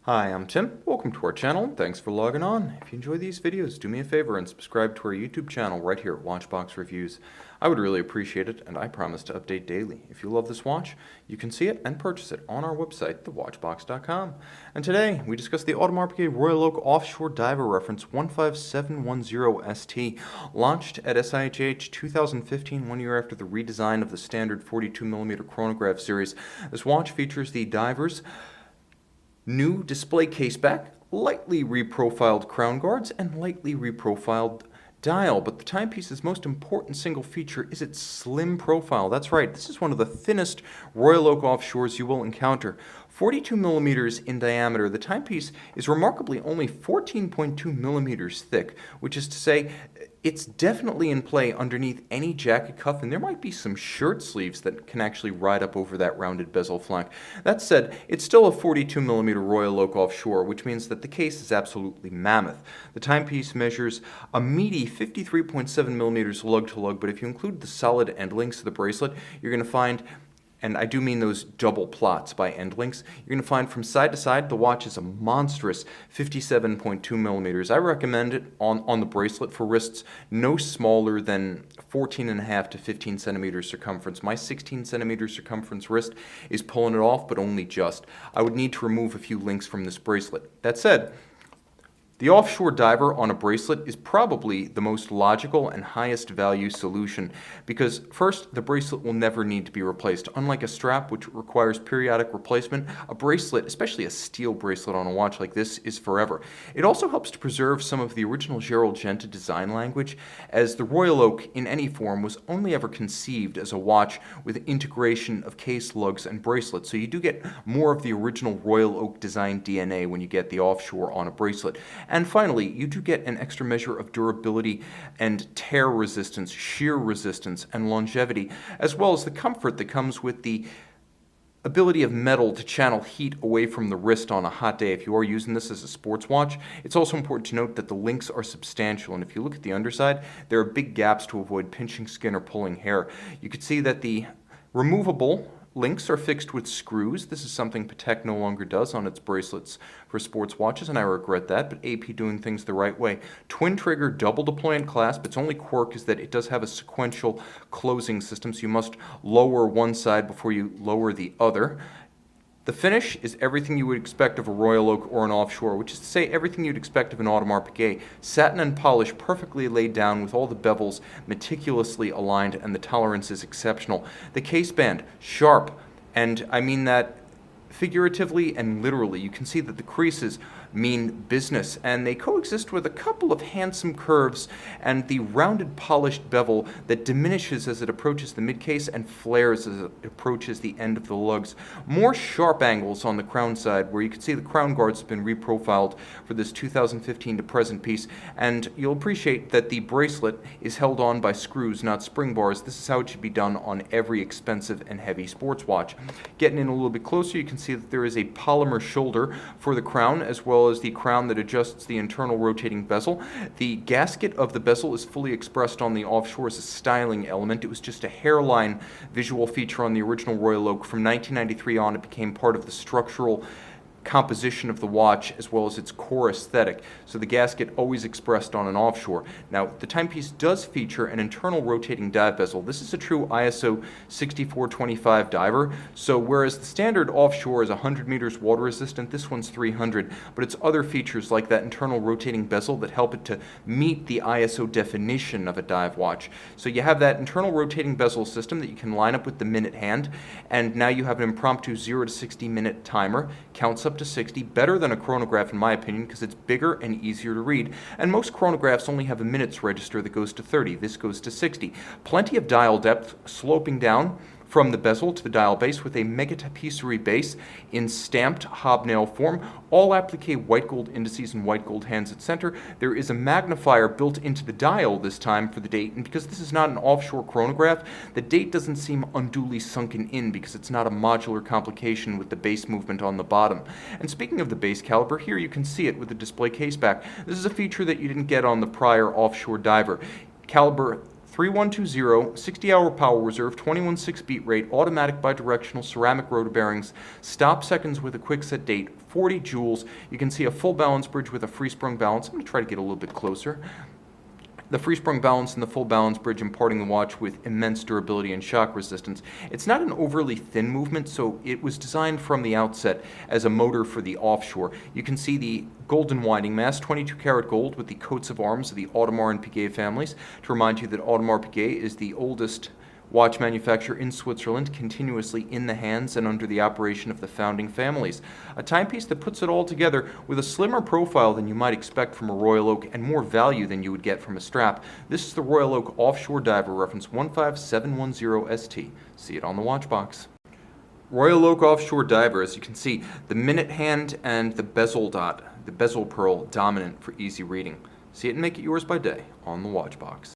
Hi, I'm Tim. Welcome to our channel, and thanks for logging on. If you enjoy these videos, do me a favor and subscribe to our YouTube channel right here at Watchbox Reviews. I would really appreciate it, and I promise to update daily. If you love this watch, you can see it and purchase it on our website, thewatchbox.com. And today, we discuss the Audemars Piguet Royal Oak Offshore Diver Reference 15710ST, launched at SIHH 2015, 1 year after the redesign of the standard 42mm chronograph series. This watch features the diver's new display caseback, lightly reprofiled crown guards, and lightly reprofiled dial, but the timepiece's most important single feature is its slim profile. That's right, this is one of the thinnest Royal Oak offshores you will encounter. 42 millimeters in diameter, the timepiece is remarkably only 14.2 millimeters thick, which is to say it's definitely in play underneath any jacket cuff, and there might be some shirt sleeves that can actually ride up over that rounded bezel flank. That said, it's still a 42 millimeter Royal Oak offshore, which means that the case is absolutely mammoth. The timepiece measures a meaty 53.7 millimeters lug-to-lug, but if you include the solid end links of the bracelet, you're going to find, and I do mean those double plots by end links, you're going to find from side to side the watch is a monstrous 57.2 millimeters. I recommend it on the bracelet for wrists no smaller than 14.5 to 15 centimeters circumference. My 16 centimeter circumference wrist is pulling it off, but only just. I would need to remove a few links from this bracelet. That said, the offshore diver on a bracelet is probably the most logical and highest value solution because, first, the bracelet will never need to be replaced. Unlike a strap, which requires periodic replacement, a bracelet, especially a steel bracelet on a watch like this, is forever. It also helps to preserve some of the original Gerald Genta design language, as the Royal Oak in any form was only ever conceived as a watch with integration of case, lugs, and bracelets, so you do get more of the original Royal Oak design DNA when you get the offshore on a bracelet. And finally, you do get an extra measure of durability and tear resistance, shear resistance, and longevity, as well as the comfort that comes with the ability of metal to channel heat away from the wrist on a hot day if you are using this as a sports watch. It's also important to note that the links are substantial, and if you look at the underside, there are big gaps to avoid pinching skin or pulling hair. You can see that the removable links are fixed with screws. This is something Patek no longer does on its bracelets for sports watches, and I regret that, but AP doing things the right way. Twin trigger, double deployant clasp. Its only quirk is that it does have a sequential closing system, so you must lower one side before you lower the other. The finish is everything you would expect of a Royal Oak or an offshore, which is to say everything you'd expect of an Audemars Piguet. Satin and polish perfectly laid down with all the bevels meticulously aligned, and the tolerance is exceptional. The case band, sharp, and I mean that figuratively and literally. You can see that the creases mean business, and they coexist with a couple of handsome curves and the rounded polished bevel that diminishes as it approaches the mid-case and flares as it approaches the end of the lugs. More sharp angles on the crown side, where you can see the crown guards have been reprofiled for this 2015 to present piece, and you'll appreciate that the bracelet is held on by screws, not spring bars. This is how it should be done on every expensive and heavy sports watch. Getting in a little bit closer, you can see that there is a polymer shoulder for the crown, as well as the crown that adjusts the internal rotating bezel. The gasket of the bezel is fully expressed on the offshore as a styling element. It was just a hairline visual feature on the original Royal Oak. From 1993 on, it became part of the structural composition of the watch as well as its core aesthetic, so the gasket always expressed on an offshore. Now, the timepiece does feature an internal rotating dive bezel. This is a true ISO 6425 diver, so whereas the standard offshore is 100 meters water resistant, this one's 300, but it's other features like that internal rotating bezel that help it to meet the ISO definition of a dive watch. So you have that internal rotating bezel system that you can line up with the minute hand, and now you have an impromptu 0 to 60 minute timer, counts up to 60, better than a chronograph in my opinion because it's bigger and easier to read, and most chronographs only have a minutes register that goes to 30. This goes to 60. Plenty of dial depth sloping down from the bezel to the dial base with a Mega Tapisserie base in stamped hobnail form, all applique white gold indices and white gold hands at center. There is a magnifier built into the dial this time for the date, and because this is not an offshore chronograph, the date doesn't seem unduly sunken in because it's not a modular complication with the base movement on the bottom. And speaking of the base caliber, here you can see it with the display case back. This is a feature that you didn't get on the prior offshore diver. Caliber 3120, 60-hour power reserve, 21.6 beat rate, automatic bidirectional ceramic rotor bearings, stop seconds with a quick set date, 40 joules. You can see a full balance bridge with a free sprung balance. I'm going to try to get a little bit closer. The free sprung balance and the full balance bridge imparting the watch with immense durability and shock resistance. It's not an overly thin movement, so it was designed from the outset as a motor for the Offshore. You can see the golden winding mass, 22 karat gold with the coats of arms of the Audemars and Piguet families. To remind you that Audemars Piguet is the oldest watch manufacturer in Switzerland, continuously in the hands and under the operation of the founding families. A timepiece that puts it all together with a slimmer profile than you might expect from a Royal Oak and more value than you would get from a strap. This is the Royal Oak Offshore Diver, reference 15710ST. See it on the watch box. Royal Oak Offshore Diver, as you can see, the minute hand and the bezel dot, the bezel pearl, dominant for easy reading. See it and make it yours by day on the watch box.